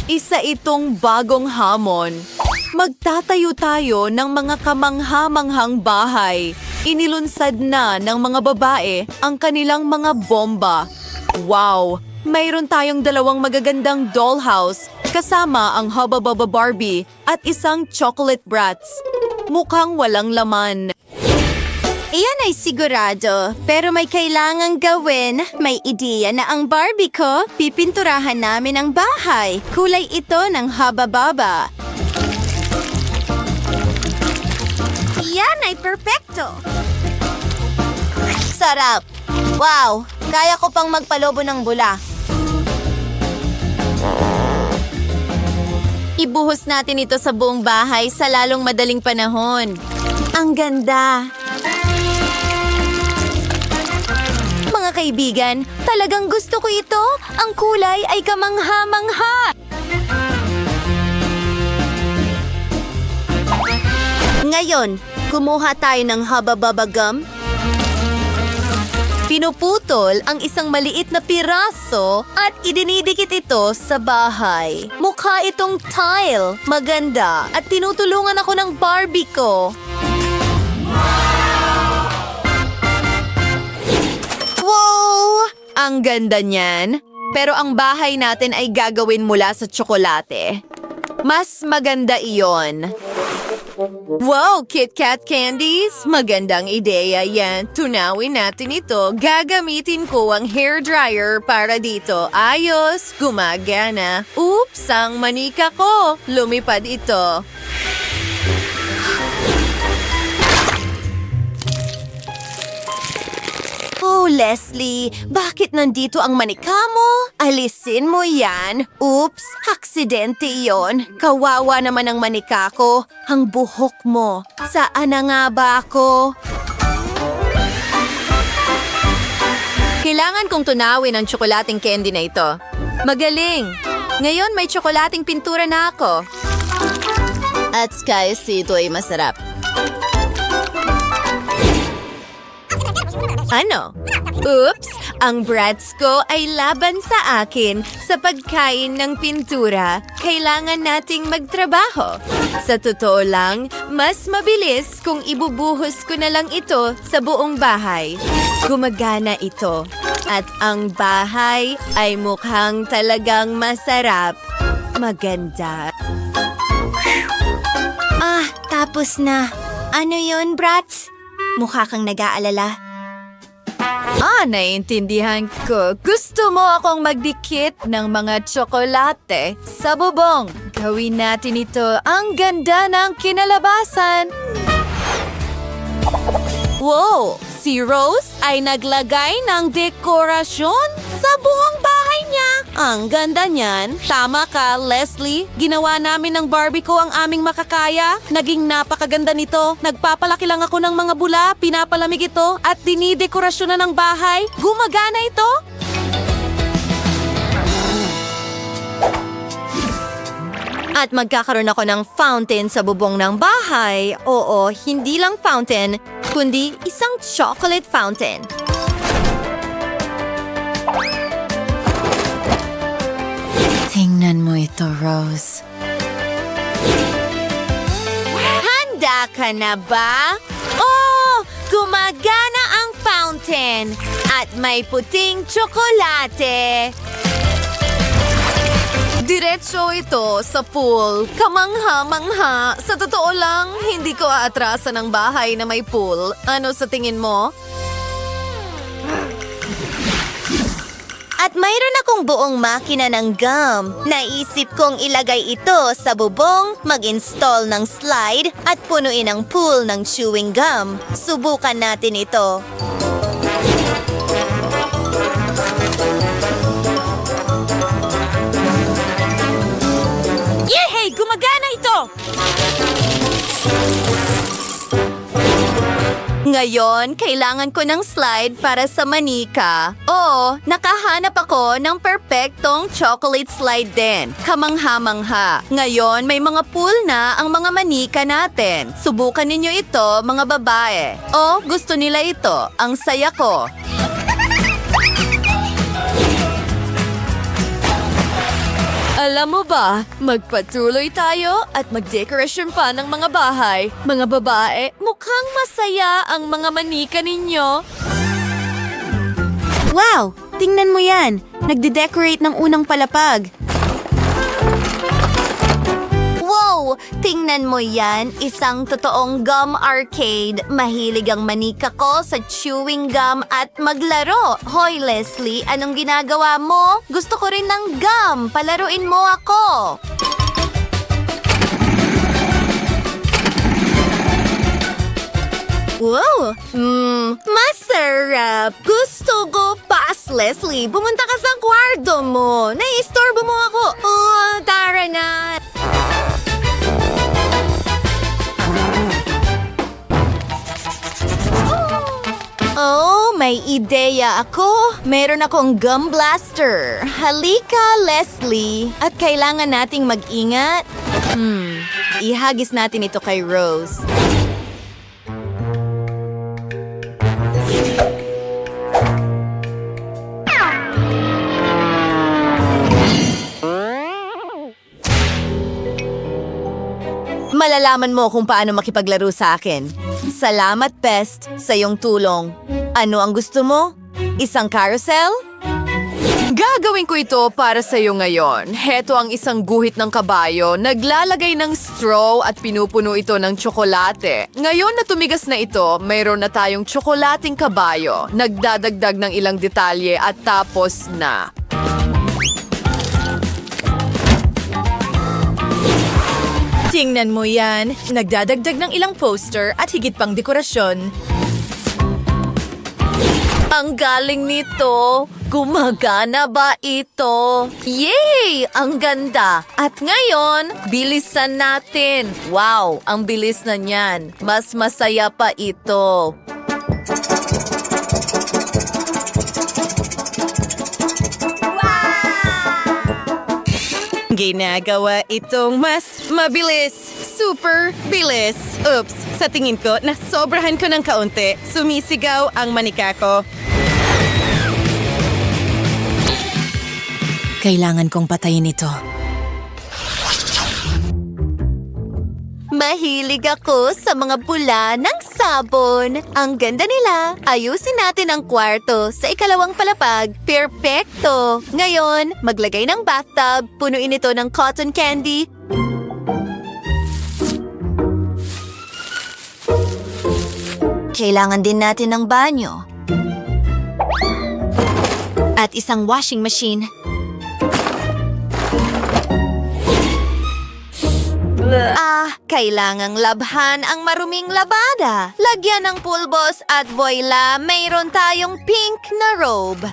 Isa itong bagong hamon. Magtatayo tayo ng mga kamangha-manghang bahay. Inilunsad na ng mga babae ang kanilang mga bomba. Wow! Mayroon tayong dalawang magagandang dollhouse kasama ang Hubba Bubba Barbie at isang chocolate brats. Mukhang walang laman. Iyan ay sigurado, pero may kailangang gawin. May ideya na ang Barbie ko, pipinturahan namin ang bahay. Kulay ito ng Hubba Bubba. Iyan ay perpekto. Sarap. Wow, kaya ko pang magpalobo ng bula. Ibuhos natin ito sa buong bahay sa lalong madaling panahon. Ang ganda. Mga kaibigan, talagang gusto ko ito. Ang kulay ay kamangha-mangha. Ngayon, kumuha tayo ng Hubba Bubba gum. Pinuputol ang isang maliit na piraso at idinidikit ito sa bahay. Mukha itong tile. Maganda. At tinutulungan ako ng Barbie ko. Wow! Ang ganda niyan. Pero ang bahay natin ay gagawin mula sa tsokolate. Mas maganda iyon. Wow, Kit Kat candies! Magandang ideya yan. Tunawin natin ito. Gagamitin ko ang hairdryer para dito. Ayos, gumagana. Oops, ang manika ko. Lumipad ito. Oh, Leslie, bakit nandito ang manika mo? Alisin mo yan. Oops, aksidente yon. Kawawa naman ang manika ko. Ang buhok mo. Saan na nga ba ako? Kailangan kong tunawin ang tsokolating candy na ito. Magaling! Ngayon may tsokolating pintura na ako. At kasi ito ay masarap. Ano? Oops! Ang brats ko ay laban sa akin sa pagkain ng pintura. Kailangan nating magtrabaho. Sa totoo lang, mas mabilis kung ibubuhos ko na lang ito sa buong bahay. Gumagana ito. At ang bahay ay mukhang talagang masarap. Maganda. Tapos na. Ano yon, brats? Mukha kang nag-aalala. Naiintindihan ko. Gusto mo akong magdikit ng mga tsokolate sa bubong. Gawin natin ito. Ang ganda ng kinalabasan. Wow! Si Rose ay naglagay ng dekorasyon sa buong bahay niya. Ang ganda niyan. Tama ka, Leslie. Ginawa namin ng Barbie ko ang aming makakaya. Naging napakaganda nito. Nagpapalaki lang ako ng mga bula, pinapalamig ito, at dinidekorasyon na ng bahay. Gumagana ito. At magkakaroon ako ng fountain sa bubong ng bahay. Oo, hindi lang fountain, kundi isang chocolate fountain. Tingnan mo ito, Rose. Handa ka na ba? Oh! Gumagana ang fountain! At may puting tsokolate! Diretso ito sa pool. Kamangha-mangha. Sa totoo lang, hindi ko aatrasan ng bahay na may pool. Ano sa tingin mo? At mayroon akong buong makina ng gum. Naisip kong ilagay ito sa bubong, mag-install ng slide, at punuin ang pool ng chewing gum. Subukan natin ito. Yehey! Gumagana ito! Ngayon, kailangan ko ng slide para sa manika. Oo, nakahanap ako ng perpektong chocolate slide din. Kamangha-mangha. Ngayon, may mga pool na ang mga manika natin. Subukan ninyo ito, mga babae. O, gusto nila ito. Ang saya ko. Alam mo ba, magpatuloy tayo at magdekorasyon pa ng mga bahay. Mga babae, mukhang masaya ang mga manika ninyo. Wow! Tingnan mo yan! Nagde-decorate ng unang palapag. Wow! Tingnan mo yan! Isang totoong gum arcade. Mahilig ang manika ko sa chewing gum at maglaro. Hoy, Leslie, anong ginagawa mo? Gusto ko rin ng gum. Palaruin mo ako. Wow! Masarap! Gusto ko pas, Leslie. Pumunta ka sa kwarto mo. Nai-istorbo mo ako. Oh, tara na. Oh, may ideya ako. Meron akong gum blaster. Halika, Leslie. At kailangan nating mag-ingat. Ihagis natin ito kay Rose. Malalaman mo kung paano makipaglaro sa akin. Salamat, Pest, sa iyong tulong. Ano ang gusto mo? Isang carousel? Gagawin ko ito para sa iyo ngayon. Heto ang isang guhit ng kabayo. Naglalagay ng straw at pinupuno ito ng tsokolate. Ngayon na tumigas na ito, mayroon na tayong tsokolating kabayo. Nagdadagdag ng ilang detalye at tapos na. Tingnan mo yan. Nagdadagdag ng ilang poster at higit pang dekorasyon. Ang galing nito! Gumagana ba ito? Yay! Ang ganda! At ngayon, bilisan natin. Wow! Ang bilis na niyan. Mas masaya pa ito. Ginagawa itong mas mabilis. Super bilis. Oops, sa tingin ko, nasobrahan ko ng kaunti. Sumisigaw ang manika ko. Kailangan kong patayin ito. Mahilig ako sa mga bula ng sabon. Ang ganda nila. Ayusin natin ang kwarto sa ikalawang palapag. Perpekto! Ngayon, maglagay ng bathtub. Punuin ito ng cotton candy. Kailangan din natin ng banyo. At isang washing machine. Kailangang labhan ang maruming labada. Lagyan ng pulbos at voila, mayroon tayong pink na robe.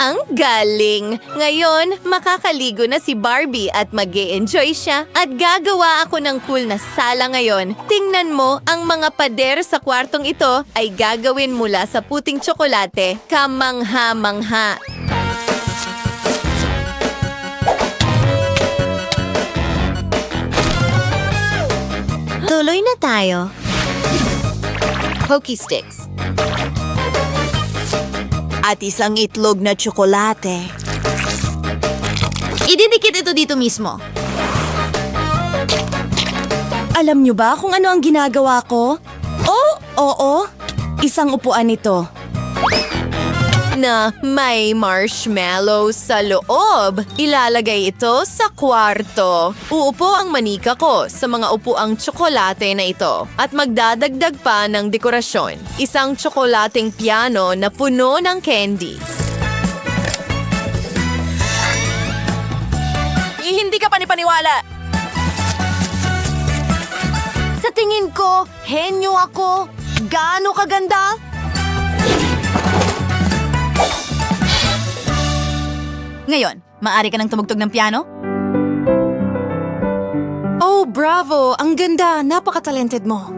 Ang galing! Ngayon, makakaligo na si Barbie at mag-e-enjoy siya. At gagawa ako ng cool na sala ngayon. Tingnan mo, ang mga pader sa kwartong ito ay gagawin mula sa puting tsokolate. Kamangha-mangha. Tuloy na tayo. Pokey sticks. At isang itlog na tsokolate. Ididikit ito dito mismo. Alam niyo ba kung ano ang ginagawa ko? Oh, oo. Isang upuan ito. Na may marshmallow sa loob. Ilalagay ito sa kwarto. Uupo ang manika ko sa mga upuang tsokolate na ito at magdadagdag pa ng dekorasyon. Isang tsokolating piano na puno ng candy. Hindi ka panipaniwala. Sa tingin ko, henyo ako. Gaano kaganda? Ngayon, maaari ka nang tumugtog ng piano? Oh, bravo! Ang ganda! Napaka-talented mo.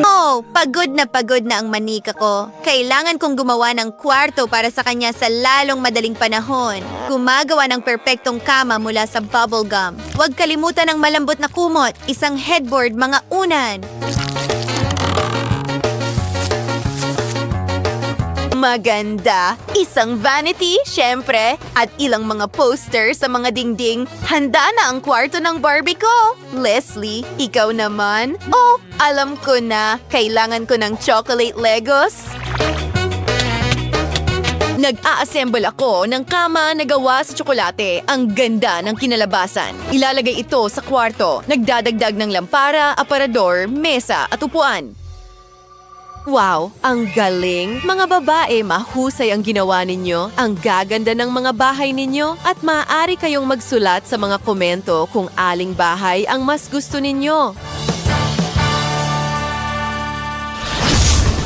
Oh, pagod na ang manika ko. Kailangan kong gumawa ng kwarto para sa kanya sa lalong madaling panahon. Gumagawa ng perpektong kama mula sa bubble gum. Huwag kalimutan ng malambot na kumot, isang headboard, mga unan. Maganda! Isang vanity, syempre, at ilang mga poster sa mga dingding. Handa na ang kwarto ng Barbie ko! Leslie, ikaw naman? Oh, alam ko na. Kailangan ko ng chocolate Legos. Nag-a-assemble ako ng kama na gawa sa tsokolate. Ang ganda ng kinalabasan. Ilalagay ito sa kwarto. Nagdadagdag ng lampara, aparador, mesa at upuan. Wow, ang galing! Mga babae, mahusay ang ginawa ninyo. Ang gaganda ng mga bahay ninyo at maaari kayong magsulat sa mga komento kung aling bahay ang mas gusto ninyo.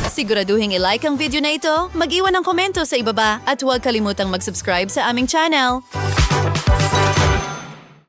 Siguraduhin i-like ang video na ito, mag-iwan ng komento sa ibaba at huwag kalimutang mag-subscribe sa aming channel.